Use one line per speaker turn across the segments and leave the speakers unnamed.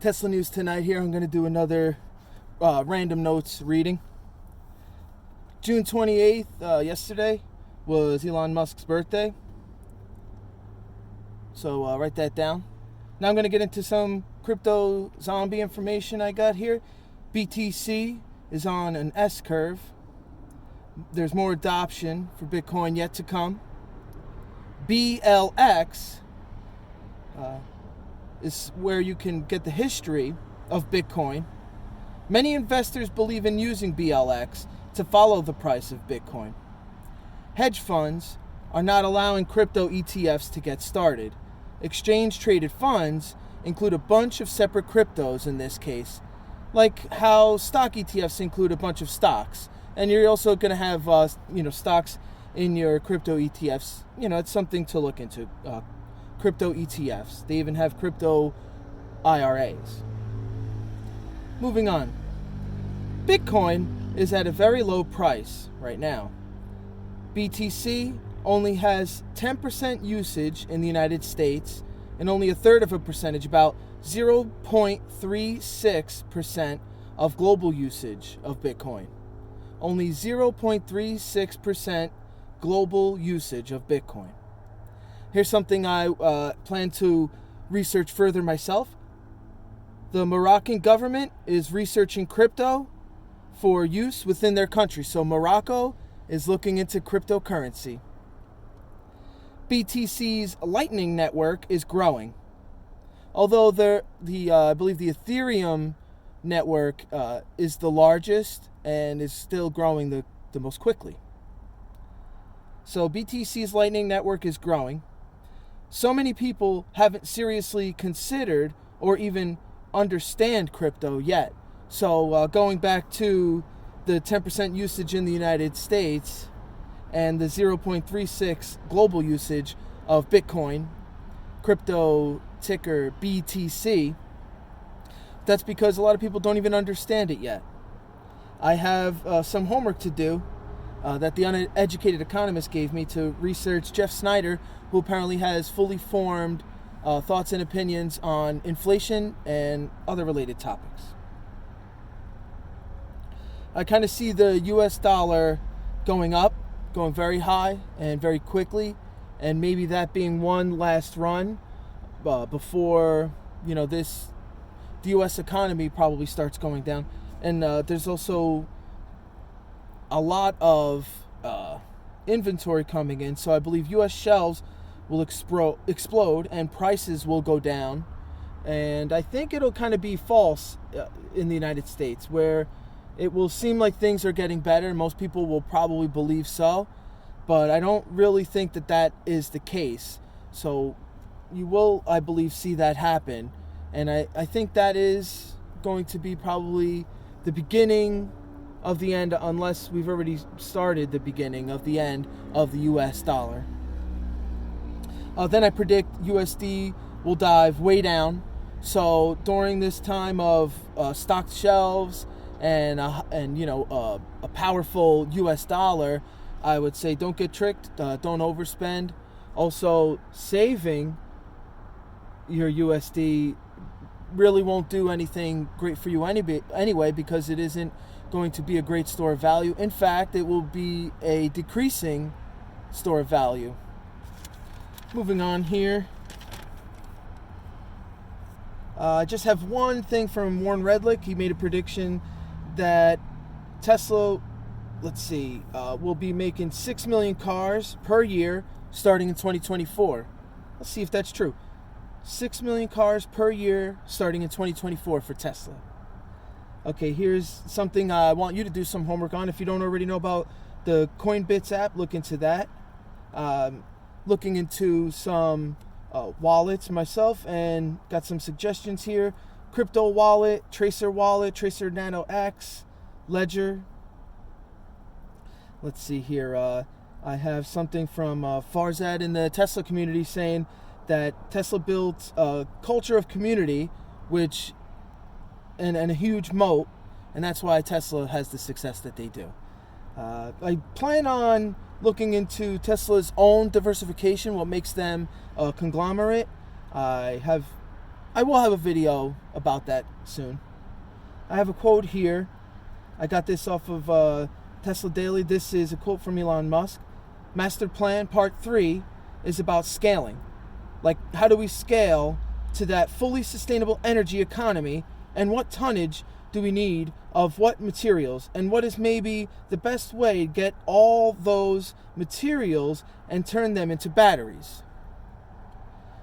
Tesla news tonight here. I'm going to do another random notes reading. June 28th, yesterday, was Elon Musk's birthday. So write that down. Now I'm going to get into some crypto zombie information I got here. BTC is on an S curve. There's more adoption for Bitcoin yet to come. BLX is where you can get the history of Bitcoin. Many investors believe in using BLX to follow the price of Bitcoin. Hedge funds are not allowing crypto ETFs to get started. Exchange-traded funds include a bunch of separate cryptos in this case, like how stock ETFs include a bunch of stocks. And you're also going to have stocks in your crypto ETFs. It's something to look into. Crypto ETFs. They even have crypto IRAs. Moving on. Bitcoin is at a very low price right now. BTC only has 10% usage in the United States and only a third of a percentage, about 0.36% of global usage of Bitcoin. Only 0.36% global usage of Bitcoin. Here's something I plan to research further myself. The Moroccan government is researching crypto for use within their country. So Morocco is looking into cryptocurrency. BTC's Lightning Network is growing. Although I believe the Ethereum network is the largest and is still growing the most quickly. So BTC's Lightning Network is growing. So many people haven't seriously considered or even understand crypto yet. So going back to the 10% usage in the United States and the 0.36 global usage of Bitcoin, crypto ticker BTC, that's because a lot of people don't even understand it yet. I have some homework to do that the uneducated economist gave me to research Jeff Snyder, who apparently has fully formed thoughts and opinions on inflation and other related topics. I kind of see the US dollar going up, going very high and very quickly, and maybe that being one last run before the US economy probably starts going down. And there's also a lot of inventory coming in, so I believe US shelves will explode and prices will go down. And I think it'll kind of be false in the United States, where it will seem like things are getting better. Most people will probably believe so, but I don't really think that is the case. So you will, I believe, see that happen. And I think that is going to be probably the beginning of the end, unless we've already started the beginning of the end of the US dollar. Then I predict USD will dive way down. So during this time of stocked shelves and a powerful US dollar, I would say don't get tricked, don't overspend. Also, saving your USD really won't do anything great for you anyway, because it isn't going to be a great store of value. In fact, it will be a decreasing store of value. Moving on here. I just have one thing from Warren Redlick. He made a prediction that Tesla, will be making 6 million cars per year starting in 2024. Let's see if that's true. 6 million cars per year starting in 2024 for Tesla. Okay, here's something I want you to do some homework on. If you don't already know about the Coinbits app, look into that. Looking into some wallets myself and got some suggestions here. Crypto wallet, Tracer Nano X, Ledger. Let's see here. I have something from Farzad in the Tesla community saying that Tesla built a culture of community, and a huge moat, and that's why Tesla has the success that they do. I plan on looking into Tesla's own diversification, what makes them a conglomerate. I have I will have a video about that soon. I have a quote here. I got this off of Tesla Daily. This is a quote from Elon Musk. Master Plan Part 3 is about scaling. Like, how do we scale to that fully sustainable energy economy, and what tonnage do we need of what materials, and what is maybe the best way to get all those materials and turn them into batteries.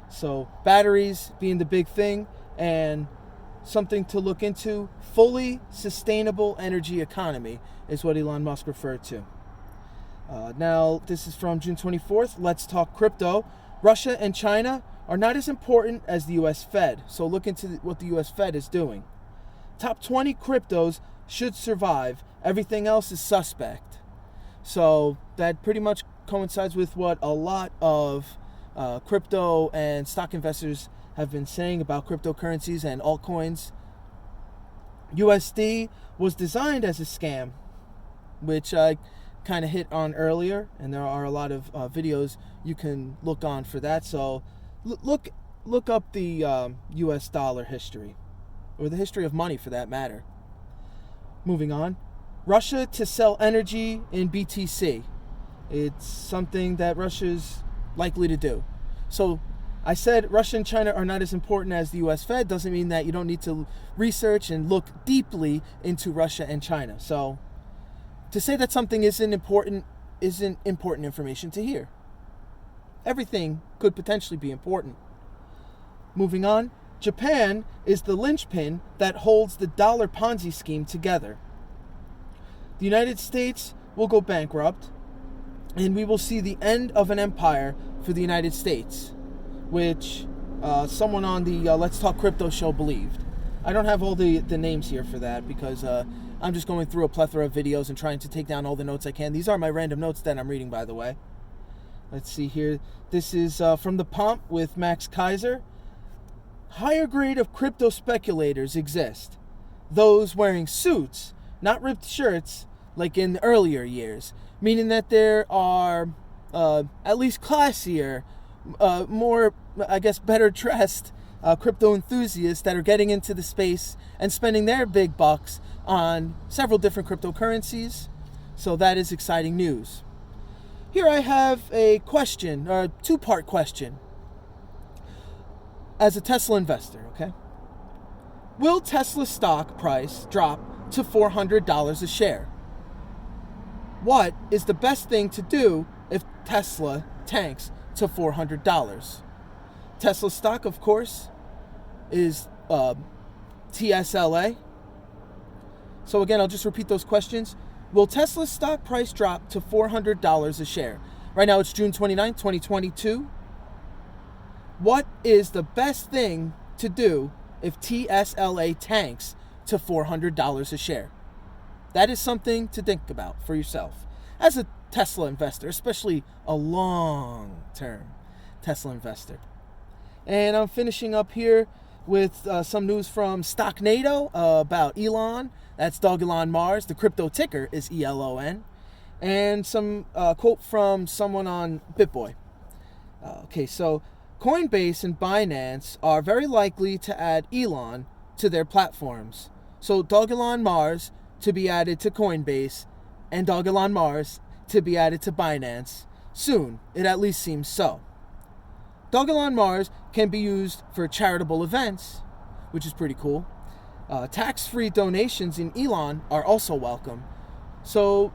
So batteries being the big thing, and something to look into. Fully sustainable energy economy is what Elon Musk referred to. Now, this is from June 24th. Let's talk crypto. Russia and China are not as important as the U.S. Fed. So look into what the U.S. Fed is doing. Top 20 cryptos should survive. Everything else is suspect. So that pretty much coincides with what a lot of crypto and stock investors have been saying about cryptocurrencies and altcoins. USD was designed as a scam, which I kind of hit on earlier, and there are a lot of videos you can look on for that. So look up the US dollar history, or the history of money for that matter. Moving on. Russia to sell energy in BTC. It's something that Russia's likely to do. So I said Russia and China are not as important as the US Fed. Doesn't mean that you don't need to research and look deeply into Russia and China. So to say that something isn't important information to hear. Everything could potentially be important. Moving on. Japan is the linchpin that holds the dollar Ponzi scheme together. The United States will go bankrupt, and we will see the end of an empire for the United States, which someone on the Let's Talk Crypto show believed. I don't have all the names here for that because I'm just going through a plethora of videos and trying to take down all the notes I can. These are my random notes that I'm reading, by the way. Let's see here. This is from The Pomp with Max Kaiser. Higher grade of crypto speculators exist. Those wearing suits, not ripped shirts like in the earlier years, meaning that there are at least classier, more, I guess, better dressed crypto enthusiasts that are getting into the space and spending their big bucks on several different cryptocurrencies. So that is exciting news. Here I have a question, or a two-part question. As a Tesla investor, okay? Will Tesla's stock price drop to $400 a share? What is the best thing to do if Tesla tanks to $400? Tesla stock, of course, is TSLA. So again, I'll just repeat those questions. Will Tesla's stock price drop to $400 a share? Right now it's June 29th, 2022. What is the best thing to do if TSLA tanks to $400 a share? That is something to think about for yourself as a Tesla investor, especially a long-term Tesla investor. And I'm finishing up here with some news from Stocknado about Elon. That's Dog Elon Mars. The crypto ticker is ELON. And some quote from someone on BitBoy. Okay, so Coinbase and Binance are very likely to add Elon to their platforms. So Dog Elon Mars to be added to Coinbase, and Dog Elon Mars to be added to Binance soon. It at least seems so. Dog Elon Mars can be used for charitable events, which is pretty cool. Tax-free donations in Elon are also welcome. So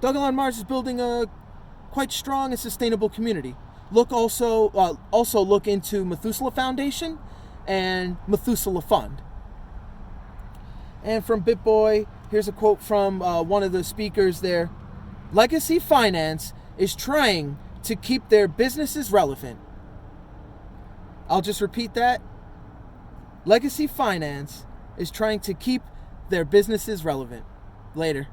Dog Elon Mars is building a quite strong and sustainable community. Look also look into Methuselah Foundation and Methuselah Fund. And from BitBoy, here's a quote from one of the speakers there. Legacy finance is trying to keep their businesses relevant. I'll just repeat that. Legacy finance is trying to keep their businesses relevant. Later.